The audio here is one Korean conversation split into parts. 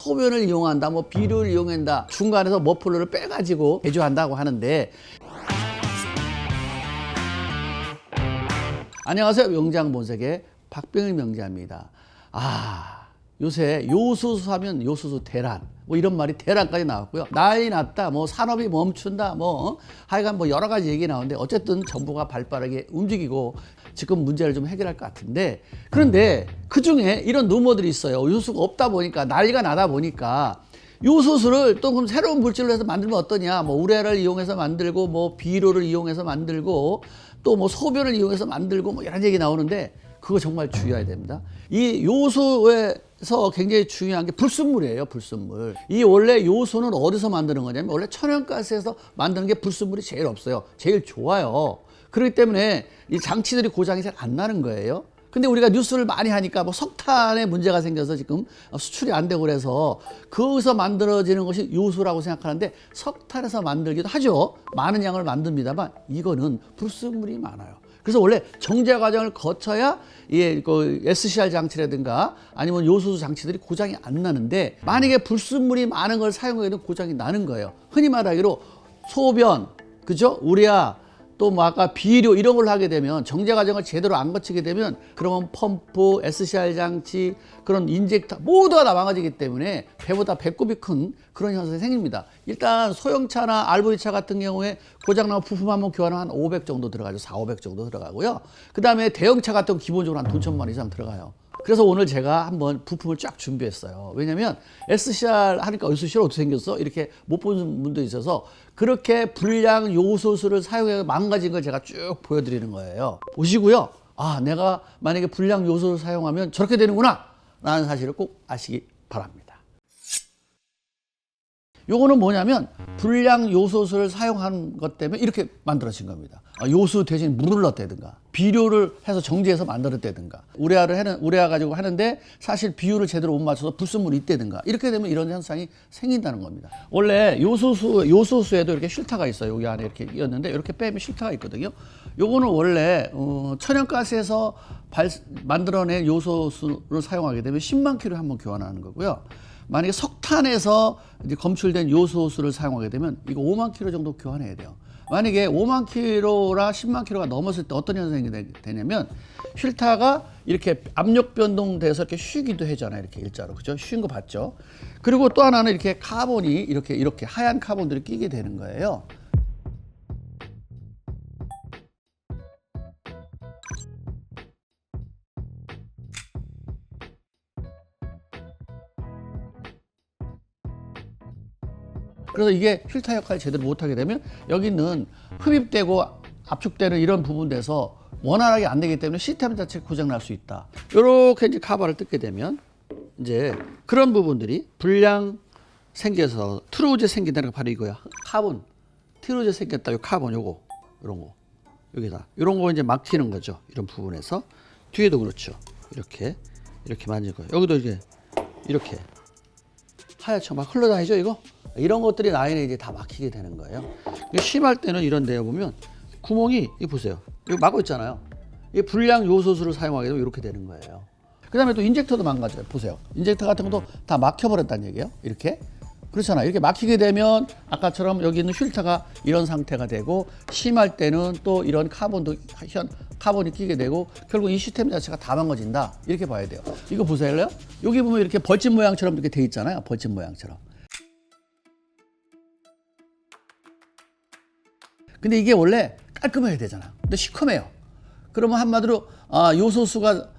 소변을 이용한다, 뭐 비료를 이용한다, 중간에서 머플러를 빼가지고 개조한다고 하는데, 안녕하세요. 명장본색의 박병일 명장입니다. 요새 요소수 하면 요소수 대란, 뭐 이런 말이 대란까지 나왔고요. 난리 났다, 뭐 산업이 멈춘다, 하여간 뭐 여러 가지 얘기 나오는데, 어쨌든 정부가 발빠르게 움직이고 지금 문제를 좀 해결할 것 같은데, 그런데 그 중에 이런 루머들이 있어요. 요소수가 없다 보니까, 난리가 나다 보니까 요소수를 또 그럼 새로운 물질로 해서 만들면 어떠냐, 뭐 우레를 이용해서 만들고, 뭐 비료를 이용해서 만들고, 또 뭐 소변을 이용해서 만들고, 뭐 이런 얘기 나오는데, 그거 정말 주의해야 됩니다. 이 요소에서 굉장히 중요한 게 불순물이에요, 불순물. 이 원래 요소는 어디서 만드는 거냐면, 원래 천연가스에서 만드는 게 불순물이 제일 없어요. 제일 좋아요. 그렇기 때문에 이 장치들이 고장이 잘 안 나는 거예요. 근데 우리가 뉴스를 많이 하니까 뭐 석탄에 문제가 생겨서 지금 수출이 안 되고 그래서 거기서 만들어지는 것이 요소라고 생각하는데, 석탄에서 만들기도 하죠. 많은 양을 만듭니다만 이거는 불순물이 많아요. 그래서 원래 정제 과정을 거쳐야 그 SCR 장치라든가 아니면 요소수 장치들이 고장이 안 나는데, 만약에 불순물이 많은 걸 사용하게 되면 고장이 나는 거예요. 흔히 말하기로 소변, 그죠? 우레아, 또 뭐 아까 비료 이런 걸 하게 되면, 정제 과정을 제대로 안 거치게 되면, 그러면 펌프, SCR 장치, 그런 인젝터 모두가 다 망가지기 때문에 배보다 배꼽이 큰 그런 현상이 생깁니다. 일단 소형차나 RV차 같은 경우에 고장나면 부품 한번 교환하면 한 500 정도 들어가죠. 400, 500 정도 들어가고요. 그 다음에 대형차 같은 건 기본적으로 한 돈 1,000만 원 이상 들어가요. 그래서 오늘 제가 한번 부품을 쫙 준비했어요. 왜냐면 SCR 하니까 SCR 어떻게 생겼어? 이렇게 못 보는 분도 있어서, 그렇게 불량 요소수를 사용해서 망가진 걸 제가 쭉 보여드리는 거예요. 보시고요. 내가 만약에 불량 요소를 사용하면 저렇게 되는구나 라는 사실을 꼭 아시기 바랍니다. 요거는 뭐냐면, 불량 요소수를 사용한 것 때문에 이렇게 만들어진 겁니다. 요수 대신 물을 넣었다든가, 비료를 해서 정제해서 만들었다든가, 우레아 가지고 하는데 사실 비율을 제대로 못 맞춰서 불순물이 있다든가, 이렇게 되면 이런 현상이 생긴다는 겁니다. 원래 요소수에도 이렇게 필터가 있어요. 여기 안에 이렇게 끼었는데, 이렇게 빼면 필터가 있거든요. 요거는 원래 천연가스에서 만들어낸 요소수를 사용하게 되면 10만 킬로에 한번 교환하는 거고요. 만약에 석탄에서 이제 검출된 요소수를 사용하게 되면 이거 5만 킬로 정도 교환해야 돼요. 만약에 5만 킬로라 10만 킬로가 넘었을 때 어떤 현상이 되냐면, 필터가 이렇게 압력 변동돼서 이렇게 쉬기도 하잖아요. 이렇게 일자로. 그죠? 쉬는 거 봤죠? 그리고 또 하나는 이렇게 카본이 이렇게 하얀 카본들이 끼게 되는 거예요. 그래서 이게 필터 역할을 제대로 못하게 되면, 여기는 흡입되고 압축되는 이런 부분에서 원활하게 안 되기 때문에 시스템 자체가 고장날 수 있다. 이렇게 이제 카바를 뜯게 되면 이제 그런 부분들이 불량 생겨서 트루즈 생긴다는 게 바로 이거야. 카본, 트루즈 생겼다. 요 카본 요거, 이런 거, 여기다 이런 거 이제 막히는 거죠. 이런 부분에서. 뒤에도 그렇죠. 이렇게 만질 거예요. 여기도 이렇게 하얗죠. 막 흘러다니죠, 이거? 이런 것들이 라인에 이제 다 막히게 되는 거예요. 심할 때는 이런 데에 보면 구멍이, 이거 보세요. 이거 막고 있잖아요. 이 불량 요소수를 사용하게 되면 이렇게 되는 거예요. 그 다음에 또 인젝터도 망가져요. 보세요. 인젝터 같은 것도 다 막혀버렸다는 얘기예요. 이렇게. 그렇잖아요. 이렇게 막히게 되면 아까처럼 여기 있는 필터가 이런 상태가 되고, 심할 때는 또 이런 카본이 끼게 되고, 결국 이 시스템 자체가 다 망가진다. 이렇게 봐야 돼요. 이거 보세요. 여기 보면 이렇게 벌집 모양처럼 이렇게 돼 있잖아요. 벌집 모양처럼. 근데 이게 원래 깔끔해야 되잖아. 근데 시커매요. 그러면 한마디로 요소수가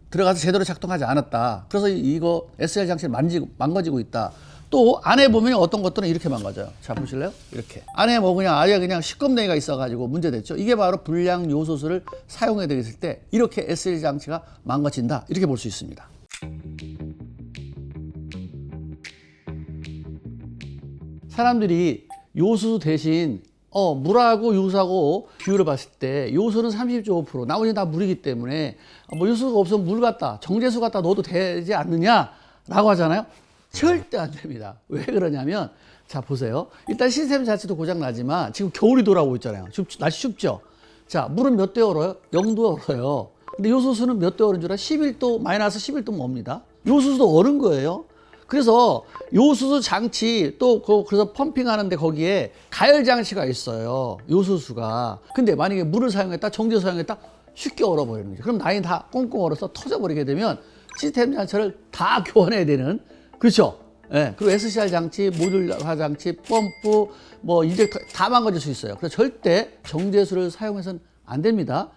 들어가서 제대로 작동하지 않았다. 그래서 이거 SCR 장치를 망가지고 있다. 또 안에 보면 어떤 것들은 이렇게 망가져요. 자, 보실래요? 이렇게 안에 뭐 아예 그냥 시꺼매가 있어가지고 문제됐죠. 이게 바로 불량 요소수를 사용해야 되겠을 때 이렇게 SCR 장치가 망가진다. 이렇게 볼 수 있습니다. 사람들이 요소수 대신 물하고 요소하고 비율을 봤을 때, 요소는 30.5%, 나머지는 다 물이기 때문에 요소가 없으면 물 같다, 정제수 같다 넣어도 되지 않느냐라고 하잖아요. 절대 안 됩니다. 왜 그러냐면, 자, 보세요. 일단 시스템 자체도 고장나지만 지금 겨울이 돌아오고 있잖아요. 날씨 춥죠? 자, 물은 몇 대 얼어요? 0도 얼어요. 근데 요소수는 몇 대 얼은 줄 알아요? 11도, 마이너스 11도 뭡니다. 요소수도 얼은 거예요. 그래서 요수수 장치 또 그래서 펌핑하는데 거기에 가열 장치가 있어요. 요수수가. 근데 만약에 물을 사용했다, 정제수 사용했다, 쉽게 얼어버리는 거죠. 그럼 라인 다 꽁꽁 얼어서 터져버리게 되면 시스템 자체를 다 교환해야 되는, 그렇죠? 예. 그리고 SCR 장치, 모듈화 장치, 펌프, 뭐 인젝터 다 망가질 수 있어요. 그래서 절대 정제수를 사용해서는 안 됩니다.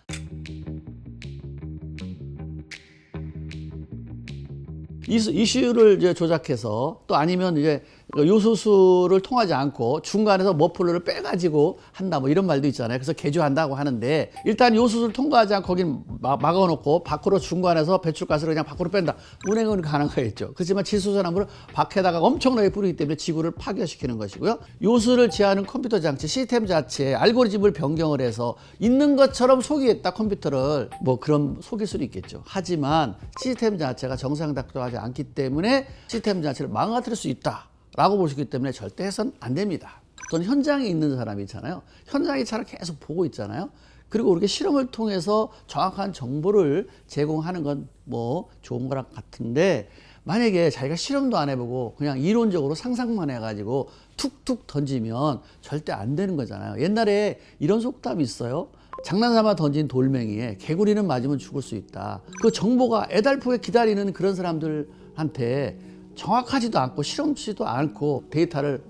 이슈를 이제 조작해서 또 아니면 이제 요소수를 통하지 않고 중간에서 머플러를 빼가지고 한다 뭐 이런 말도 있잖아요. 그래서 개조한다고 하는데 일단 요소수를 통과하지 않고 거긴 막아놓고 밖으로 중간에서 배출가스를 그냥 밖으로 뺀다. 운행은 가능하겠죠. 그렇지만 질소산화물을 밖에다가 엄청나게 뿌리기 때문에 지구를 파괴시키는 것이고요. 요소를 제어하는 컴퓨터 장치 시스템 자체에 알고리즘을 변경을 해서 있는 것처럼 속이겠다 컴퓨터를 뭐 그럼 속일 수도 있겠죠. 하지만 시스템 자체가 정상 작동하지 않기 때문에 시스템 자체를 망가뜨릴 수 있다. 라고 보시기 때문에 절대 해서는 안 됩니다. 또는 현장에 있는 사람이 있잖아요. 현장의 차를 계속 보고 있잖아요. 그리고 우리가 실험을 통해서 정확한 정보를 제공하는 건 뭐 좋은 거랑 같은데 만약에 자기가 실험도 안 해보고 그냥 이론적으로 상상만 해가지고 툭툭 던지면 절대 안 되는 거잖아요. 옛날에 이런 속담이 있어요. 장난삼아 던진 돌멩이에 개구리는 맞으면 죽을 수 있다. 그 정보가 애달프게 기다리는 그런 사람들한테 정확하지도 않고 실험치도 않고 데이터를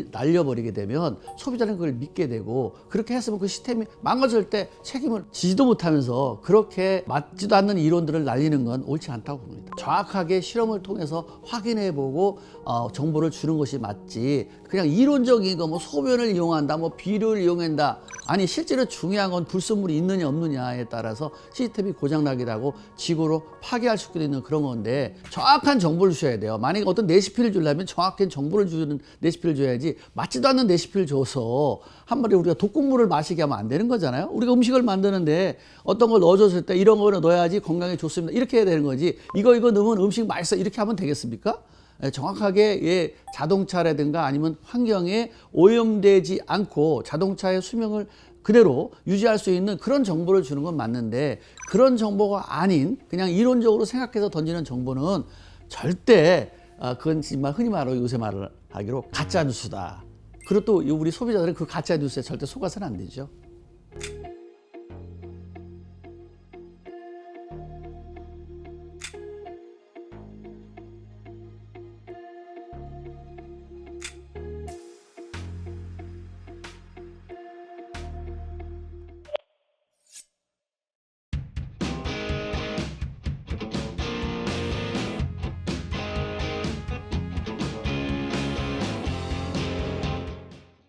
날려버리게 되면 소비자는 그걸 믿게 되고 그렇게 했으면 그 시스템이 망가질 때 책임을 지지도 못하면서 그렇게 맞지도 않는 이론들을 날리는 건 옳지 않다고 봅니다. 정확하게 실험을 통해서 확인해보고 정보를 주는 것이 맞지 그냥 이론적인 거 뭐 소변을 이용한다 뭐 비료를 이용한다 아니 실제로 중요한 건 불순물이 있느냐 없느냐에 따라서 시스템이 고장나기도 하고 지구로 파괴할 수도 있는 그런 건데 정확한 정보를 주셔야 돼요. 만약에 어떤 레시피를 주려면 정확한 정보를 주는 레시피를 줘야지 맞지도 않는 레시피를 줘서 한 마리 우리가 독극물을 마시게 하면 안 되는 거잖아요. 우리가 음식을 만드는데 어떤 걸 넣어줬을 때 이런 거는 넣어야지 건강에 좋습니다. 이렇게 해야 되는 거지 이거 넣으면 음식 맛있어 이렇게 하면 되겠습니까? 정확하게 자동차라든가 아니면 환경에 오염되지 않고 자동차의 수명을 그대로 유지할 수 있는 그런 정보를 주는 건 맞는데 그런 정보가 아닌 그냥 이론적으로 생각해서 던지는 정보는 절대 그건 정말 흔히 말하고 요새 말을 하기로 가짜 뉴스다. 그리고 또 우리 소비자들은 그 가짜 뉴스에 절대 속아서는 안 되죠.